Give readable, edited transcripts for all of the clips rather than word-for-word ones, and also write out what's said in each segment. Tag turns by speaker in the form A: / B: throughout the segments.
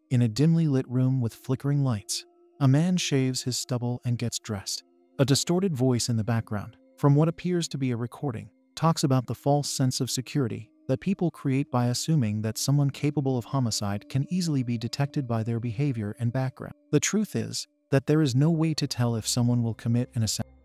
A: In a dimly lit room with flickering lights, a man shaves his stubble and gets dressed. A distorted voice in the background, from what appears to be a recording, talks about the false sense of security that people create by assuming that someone capable of homicide can easily be detected by their behavior and background. The truth is that there is no way to tell if someone will commit an assassination,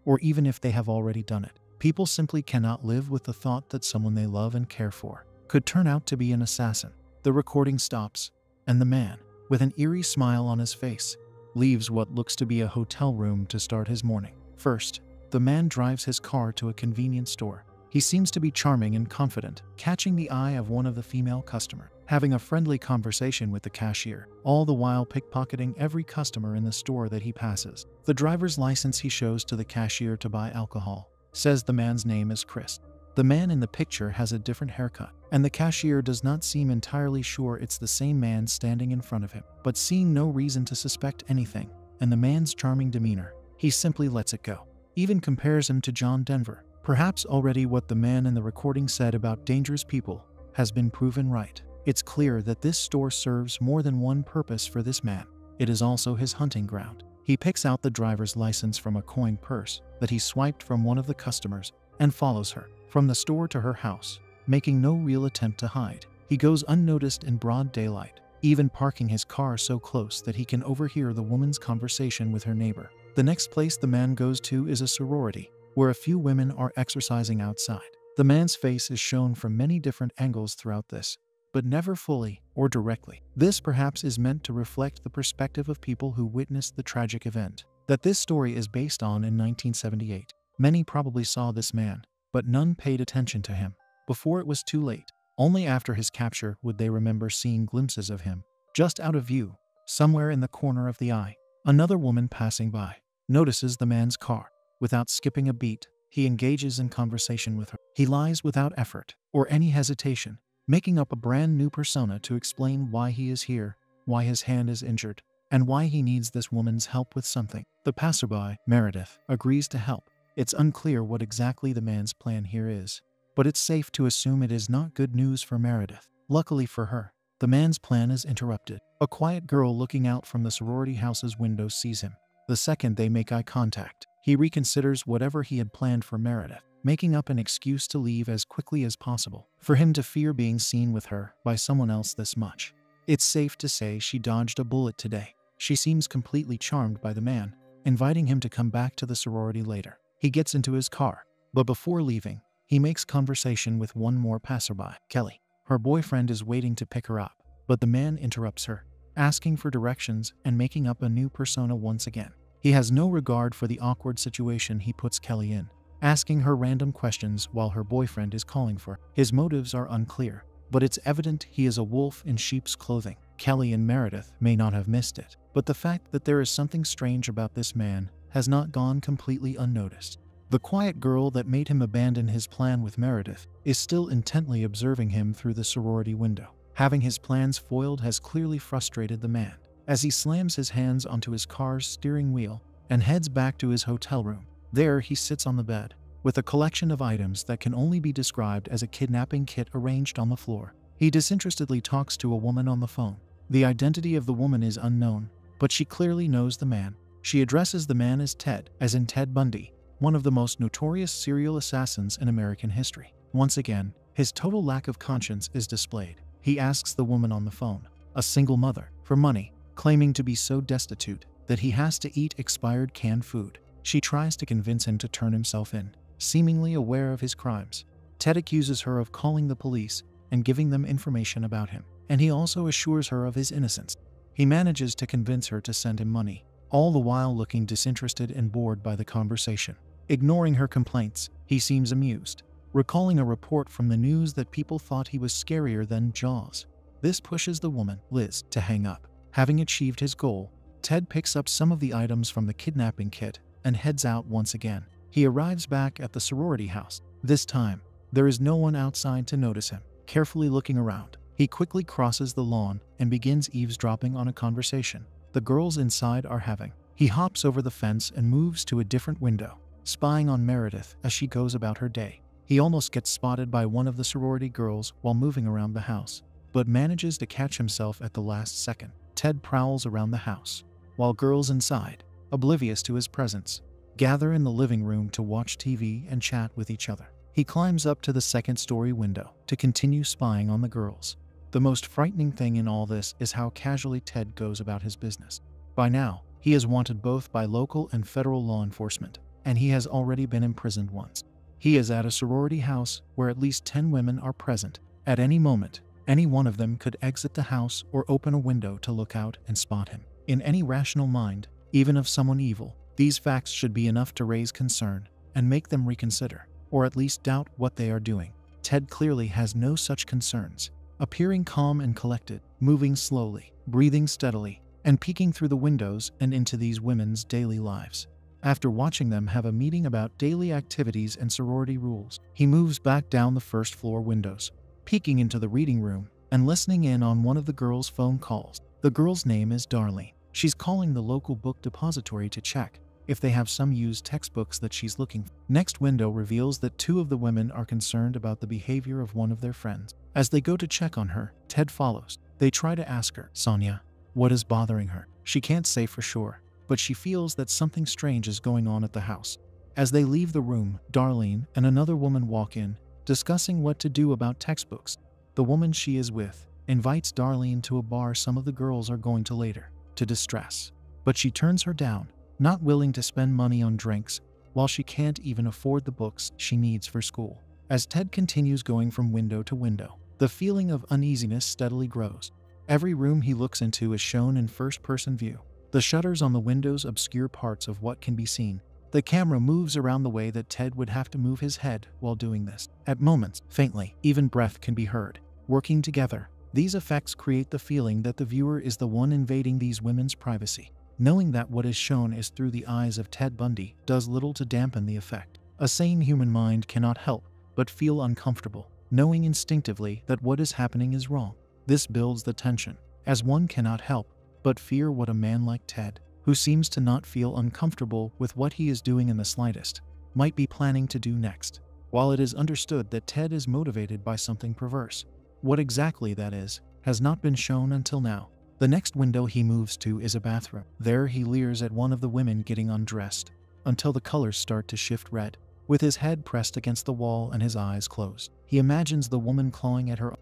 A: or even if they have already done it. People simply cannot live with the thought that someone they love and care for could turn out to be an assassin. The recording stops, and the man, with an eerie smile on his face, leaves what looks to be a hotel room to start his morning. First, the man drives his car to a convenience store. He seems to be charming and confident, catching the eye of one of the female customers, having a friendly conversation with the cashier, all the while pickpocketing every customer in the store that he passes. The driver's license he shows to the cashier to buy alcohol says the man's name is Chris. The man in the picture has a different haircut, and the cashier does not seem entirely sure it's the same man standing in front of him. But seeing no reason to suspect anything, and the man's charming demeanor, he simply lets it go. Even compares him to John Denver. Perhaps already what the man in the recording said about dangerous people has been proven right. It's clear that this store serves more than one purpose for this man. It is also his hunting ground. He picks out the driver's license from a coin purse that he swiped from one of the customers and follows her from the store to her house, making no real attempt to hide. He goes unnoticed in broad daylight, even parking his car so close that he can overhear the woman's conversation with her neighbor. The next place the man goes to is a sorority, where a few women are exercising outside. The man's face is shown from many different angles throughout this, but never fully or directly. This perhaps is meant to reflect the perspective of people who witnessed the tragic event that this story is based on in 1978. Many probably saw this man, but none paid attention to him before it was too late. Only after his capture would they remember seeing glimpses of him, just out of view, somewhere in the corner of the eye. Another woman passing by notices the man's car. Without skipping a beat, he engages in conversation with her. He lies without effort or any hesitation, making up a brand new persona to explain why he is here, why his hand is injured, and why he needs this woman's help with something. The passerby, Meredith, agrees to help. It's unclear what exactly the man's plan here is, but it's safe to assume it is not good news for Meredith. Luckily for her, the man's plan is interrupted. A quiet girl looking out from the sorority house's window sees him. The second they make eye contact, he reconsiders whatever he had planned for Meredith, making up an excuse to leave as quickly as possible. For him to fear being seen with her by someone else this much, it's safe to say she dodged a bullet today. She seems completely charmed by the man, inviting him to come back to the sorority later. He gets into his car, but before leaving, he makes conversation with one more passerby, Kelly. Her boyfriend is waiting to pick her up, but the man interrupts her, asking for directions and making up a new persona once again. He has no regard for the awkward situation he puts Kelly in, asking her random questions while her boyfriend is calling for her. His motives are unclear, but it's evident he is a wolf in sheep's clothing. Kelly and Meredith may not have missed it, but the fact that there is something strange about this man has not gone completely unnoticed. The quiet girl that made him abandon his plan with Meredith is still intently observing him through the sorority window. Having his plans foiled has clearly frustrated the man, as he slams his hands onto his car's steering wheel and heads back to his hotel room. There he sits on the bed, with a collection of items that can only be described as a kidnapping kit arranged on the floor. He disinterestedly talks to a woman on the phone. The identity of the woman is unknown, but she clearly knows the man. She addresses the man as Ted, as in Ted Bundy, one of the most notorious serial assassins in American history. Once again, his total lack of conscience is displayed. He asks the woman on the phone, a single mother, for money, claiming to be so destitute that he has to eat expired canned food. She tries to convince him to turn himself in, seemingly aware of his crimes. Ted accuses her of calling the police and giving them information about him, and he also assures her of his innocence. He manages to convince her to send him money, all the while looking disinterested and bored by the conversation. Ignoring her complaints, he seems amused, recalling a report from the news that people thought he was scarier than Jaws. This pushes the woman, Liz, to hang up. Having achieved his goal, Ted picks up some of the items from the kidnapping kit and heads out once again. He arrives back at the sorority house. This time, there is no one outside to notice him. Carefully looking around, he quickly crosses the lawn and begins eavesdropping on a conversation the girls inside are having. He hops over the fence and moves to a different window, spying on Meredith as she goes about her day. He almost gets spotted by one of the sorority girls while moving around the house. but manages to catch himself at the last second. Ted prowls around the house, while girls inside, oblivious to his presence, gather in the living room to watch TV and chat with each other. He climbs up to the second-story window to continue spying on the girls. The most frightening thing in all this is how casually Ted goes about his business. By now, he is wanted both by local and federal law enforcement, and he has already been imprisoned once. He is at a sorority house where at least 10 women are present. At any moment, any one of them could exit the house or open a window to look out and spot him. In any rational mind, even of someone evil, these facts should be enough to raise concern and make them reconsider, or at least doubt what they are doing. Ted clearly has no such concerns, appearing calm and collected, moving slowly, breathing steadily, and peeking through the windows and into these women's daily lives. After watching them have a meeting about daily activities and sorority rules, he moves back down the first-floor windows, peeking into the reading room and listening in on one of the girls' phone calls. The girl's name is Darlene. She's calling the local book depository to check if they have some used textbooks that she's looking for. Next window reveals that 2 of the women are concerned about the behavior of one of their friends. As they go to check on her, Ted follows. They try to ask her, Sonia, what is bothering her? She can't say for sure, but she feels that something strange is going on at the house. As they leave the room, Darlene and another woman walk in, discussing what to do about textbooks. The woman she is with invites Darlene to a bar some of the girls are going to later, to distress. But she turns her down, not willing to spend money on drinks, while she can't even afford the books she needs for school. As Ted continues going from window to window, the feeling of uneasiness steadily grows. Every room he looks into is shown in first-person view. The shutters on the windows obscure parts of what can be seen. The camera moves around the way that Ted would have to move his head while doing this. At moments, faintly, even breath can be heard. Working together, these effects create the feeling that the viewer is the one invading these women's privacy. Knowing that what is shown is through the eyes of Ted Bundy does little to dampen the effect. A sane human mind cannot help but feel uncomfortable, knowing instinctively that what is happening is wrong. This builds the tension, as one cannot help but fear what a man like Ted, who seems to not feel uncomfortable with what he is doing in the slightest, might be planning to do next. While it is understood that Ted is motivated by something perverse, what exactly that is has not been shown until now. The next window he moves to is a bathroom. There he leers at one of the women getting undressed, until the colors start to shift red. With his head pressed against the wall and his eyes closed, he imagines the woman clawing at her.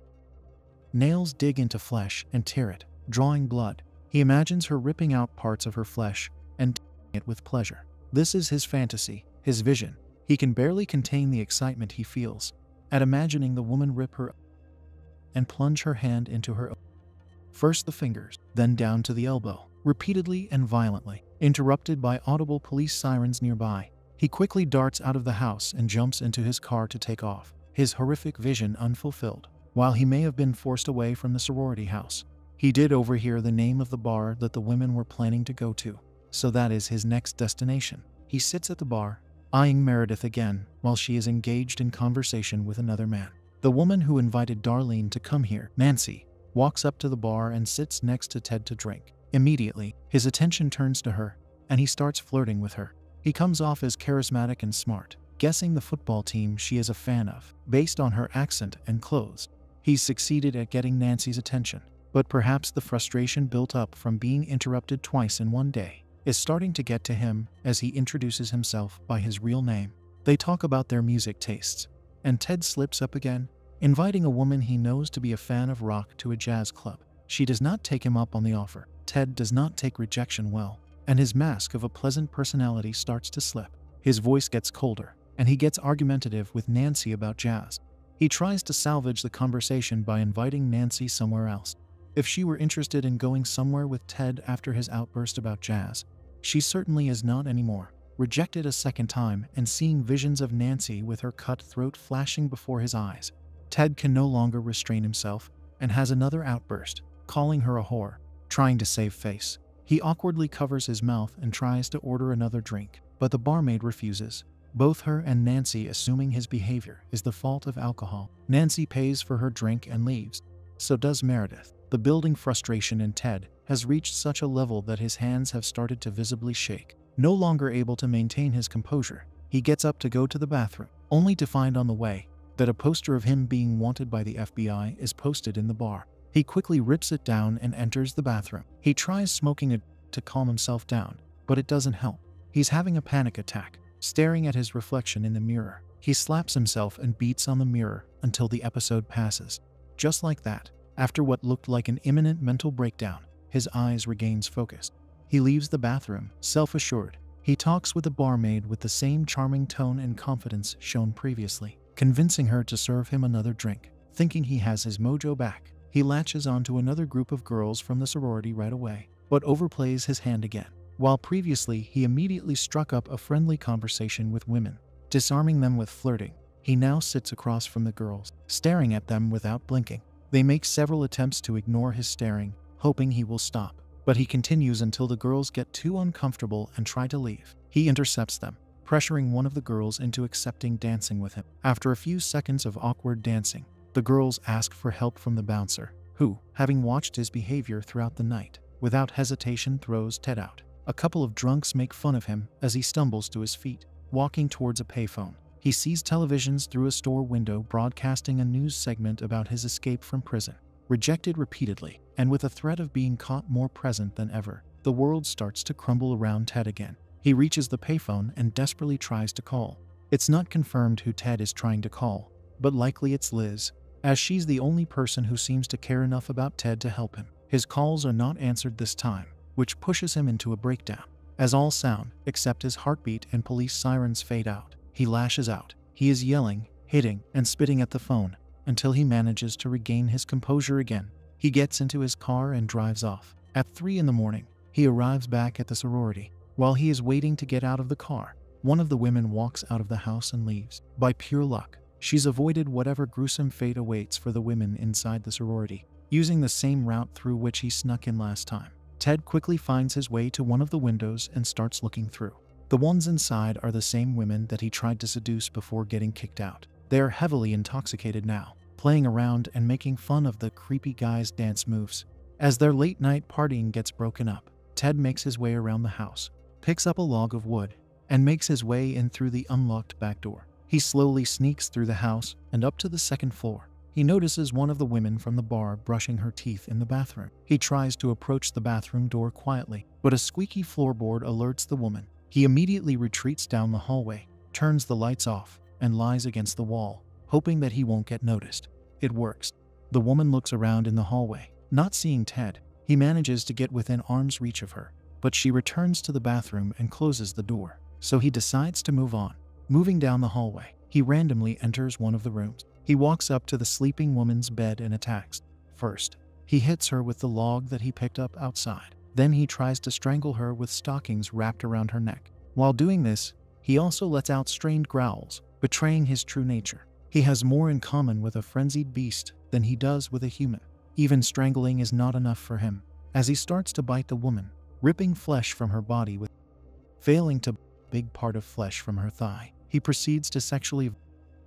A: Nails dig into flesh and tear it, drawing blood. He imagines her ripping out parts of her flesh and tearing it with pleasure. This is his fantasy, his vision. He can barely contain the excitement he feels at imagining the woman rip her and plunge her hand into her. First the fingers, then down to the elbow, repeatedly and violently. Interrupted by audible police sirens nearby, he quickly darts out of the house and jumps into his car to take off, his horrific vision unfulfilled. While he may have been forced away from the sorority house, he did overhear the name of the bar that the women were planning to go to, so that is his next destination. He sits at the bar, eyeing Meredith again while she is engaged in conversation with another man. The woman who invited Darlene to come here, Nancy, walks up to the bar and sits next to Ted to drink. Immediately, his attention turns to her, and he starts flirting with her. He comes off as charismatic and smart, guessing the football team she is a fan of, based on her accent and clothes. He's succeeded at getting Nancy's attention, but perhaps the frustration built up from being interrupted twice in one day is starting to get to him as he introduces himself by his real name. They talk about their music tastes, and Ted slips up again, inviting a woman he knows to be a fan of rock to a jazz club. She does not take him up on the offer. Ted does not take rejection well, and his mask of a pleasant personality starts to slip. His voice gets colder, and he gets argumentative with Nancy about jazz. He tries to salvage the conversation by inviting Nancy somewhere else. If she were interested in going somewhere with Ted after his outburst about jazz, she certainly is not anymore. Rejected a second time and seeing visions of Nancy with her cut throat flashing before his eyes, Ted can no longer restrain himself and has another outburst, calling her a whore. Trying to save face, he awkwardly covers his mouth and tries to order another drink, but the barmaid refuses, both her and Nancy assuming his behavior is the fault of alcohol. Nancy pays for her drink and leaves. So does Meredith. The building frustration in Ted has reached such a level that his hands have started to visibly shake. No longer able to maintain his composure, he gets up to go to the bathroom, only to find on the way that a poster of him being wanted by the FBI is posted in the bar. He quickly rips it down and enters the bathroom. He tries smoking it to calm himself down, but it doesn't help. He's having a panic attack, staring at his reflection in the mirror. He slaps himself and beats on the mirror until the episode passes. Just like that, after what looked like an imminent mental breakdown, his eyes regains focus. He leaves the bathroom, self-assured. He talks with the barmaid with the same charming tone and confidence shown previously, convincing her to serve him another drink. Thinking he has his mojo back, he latches onto another group of girls from the sorority right away, but overplays his hand again. While previously he immediately struck up a friendly conversation with women, disarming them with flirting, he now sits across from the girls, staring at them without blinking. They make several attempts to ignore his staring, hoping he will stop, but he continues until the girls get too uncomfortable and try to leave. He intercepts them, pressuring one of the girls into accepting dancing with him. After a few seconds of awkward dancing, the girls ask for help from the bouncer, who, having watched his behavior throughout the night, without hesitation throws Ted out. A couple of drunks make fun of him as he stumbles to his feet, walking towards a payphone. He sees televisions through a store window broadcasting a news segment about his escape from prison. Rejected repeatedly, and with a threat of being caught more present than ever, the world starts to crumble around Ted again. He reaches the payphone and desperately tries to call. It's not confirmed who Ted is trying to call, but likely it's Liz, as she's the only person who seems to care enough about Ted to help him. His calls are not answered this time, which pushes him into a breakdown. As all sound, except his heartbeat and police sirens fade out, he lashes out. He is yelling, hitting, and spitting at the phone, until he manages to regain his composure again. He gets into his car and drives off. At 3 in the morning, he arrives back at the sorority. While he is waiting to get out of the car, one of the women walks out of the house and leaves. By pure luck, she's avoided whatever gruesome fate awaits for the women inside the sorority, using the same route through which he snuck in last time. Ted quickly finds his way to one of the windows and starts looking through. The ones inside are the same women that he tried to seduce before getting kicked out. They are heavily intoxicated now, playing around and making fun of the creepy guy's dance moves. As their late-night partying gets broken up, Ted makes his way around the house, picks up a log of wood, and makes his way in through the unlocked back door. He slowly sneaks through the house and up to the second floor. He notices one of the women from the bar brushing her teeth in the bathroom. He tries to approach the bathroom door quietly, but a squeaky floorboard alerts the woman. He immediately retreats down the hallway, turns the lights off, and lies against the wall, hoping that he won't get noticed. It works. The woman looks around in the hallway. Not seeing Ted, he manages to get within arm's reach of her, but she returns to the bathroom and closes the door, so he decides to move on. Moving down the hallway, he randomly enters one of the rooms. He walks up to the sleeping woman's bed and attacks. First, he hits her with the log that he picked up outside. Then he tries to strangle her with stockings wrapped around her neck. While doing this, he also lets out strained growls, betraying his true nature. He has more in common with a frenzied beast than he does with a human. Even strangling is not enough for him, as he starts to bite the woman, ripping flesh from her body with failing to big part of flesh from her thigh. He proceeds to sexually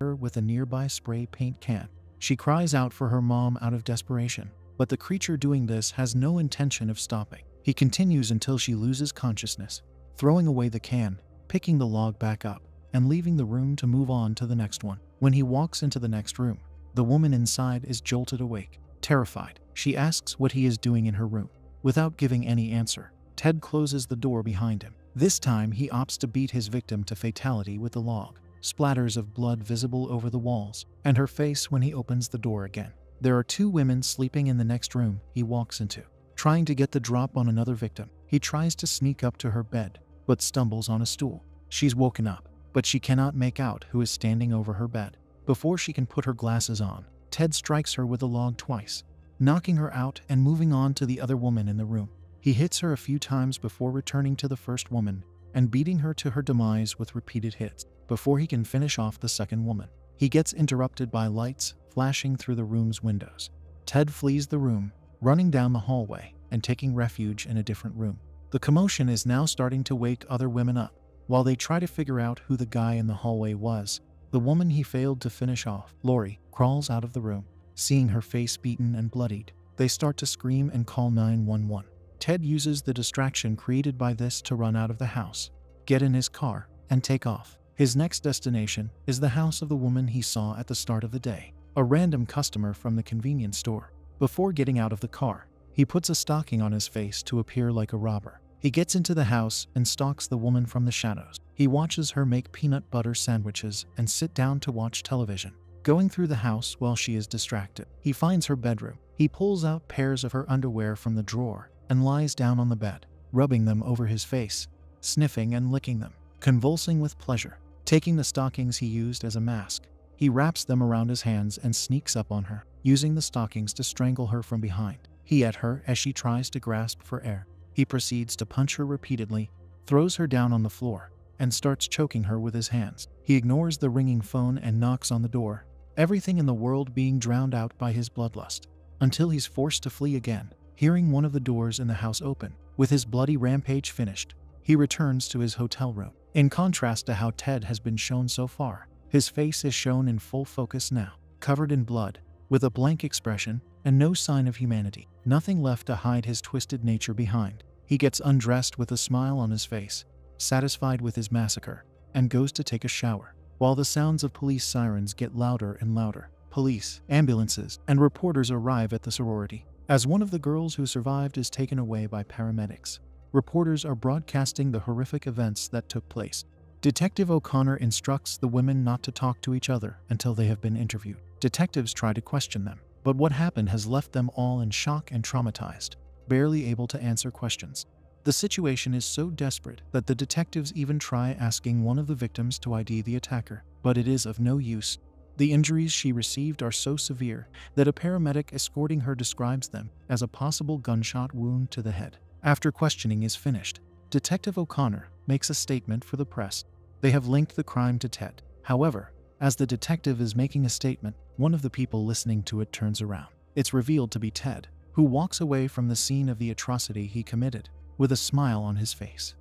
A: her with a nearby spray paint can. She cries out for her mom out of desperation, but the creature doing this has no intention of stopping. He continues until she loses consciousness, throwing away the can, picking the log back up, and leaving the room to move on to the next one. When he walks into the next room, the woman inside is jolted awake. Terrified, she asks what he is doing in her room. Without giving any answer, Ted closes the door behind him. This time he opts to beat his victim to fatality with the log. Splatters of blood visible over the walls, and her face when he opens the door again. There are 2 women sleeping in the next room he walks into. Trying to get the drop on another victim, he tries to sneak up to her bed, but stumbles on a stool. She's woken up, but she cannot make out who is standing over her bed. Before she can put her glasses on, Ted strikes her with a log twice, knocking her out and moving on to the other woman in the room. He hits her a few times before returning to the first woman and beating her to her demise with repeated hits. Before he can finish off the second woman, he gets interrupted by lights flashing through the room's windows. Ted flees the room, running down the hallway and taking refuge in a different room. The commotion is now starting to wake other women up. While they try to figure out who the guy in the hallway was, the woman he failed to finish off, Lori, crawls out of the room. Seeing her face beaten and bloodied, they start to scream and call 911. Ted uses the distraction created by this to run out of the house, get in his car, and take off. His next destination is the house of the woman he saw at the start of the day, a random customer from the convenience store. Before getting out of the car, he puts a stocking on his face to appear like a robber. He gets into the house and stalks the woman from the shadows. He watches her make peanut butter sandwiches and sit down to watch television. Going through the house while she is distracted, he finds her bedroom. He pulls out pairs of her underwear from the drawer and lies down on the bed, rubbing them over his face, sniffing and licking them, convulsing with pleasure. Taking the stockings he used as a mask, he wraps them around his hands and sneaks up on her, using the stockings to strangle her from behind. He at her as she tries to grasp for air. He proceeds to punch her repeatedly, throws her down on the floor, and starts choking her with his hands. He ignores the ringing phone and knocks on the door, everything in the world being drowned out by his bloodlust, until he's forced to flee again. Hearing one of the doors in the house open, with his bloody rampage finished, he returns to his hotel room. In contrast to how Ted has been shown so far, his face is shown in full focus now, covered in blood, with a blank expression and no sign of humanity. Nothing left to hide his twisted nature behind. He gets undressed with a smile on his face, satisfied with his massacre, and goes to take a shower. While the sounds of police sirens get louder and louder, police, ambulances, and reporters arrive at the sorority. As one of the girls who survived is taken away by paramedics, reporters are broadcasting the horrific events that took place. Detective O'Connor instructs the women not to talk to each other until they have been interviewed. Detectives try to question them, but what happened has left them all in shock and traumatized, barely able to answer questions. The situation is so desperate that the detectives even try asking one of the victims to ID the attacker, but it is of no use. The injuries she received are so severe that a paramedic escorting her describes them as a possible gunshot wound to the head. After questioning is finished, Detective O'Connor makes a statement for the press. They have linked the crime to Ted. However, as the detective is making a statement, one of the people listening to it turns around. It's revealed to be Ted, who walks away from the scene of the atrocity he committed, with a smile on his face.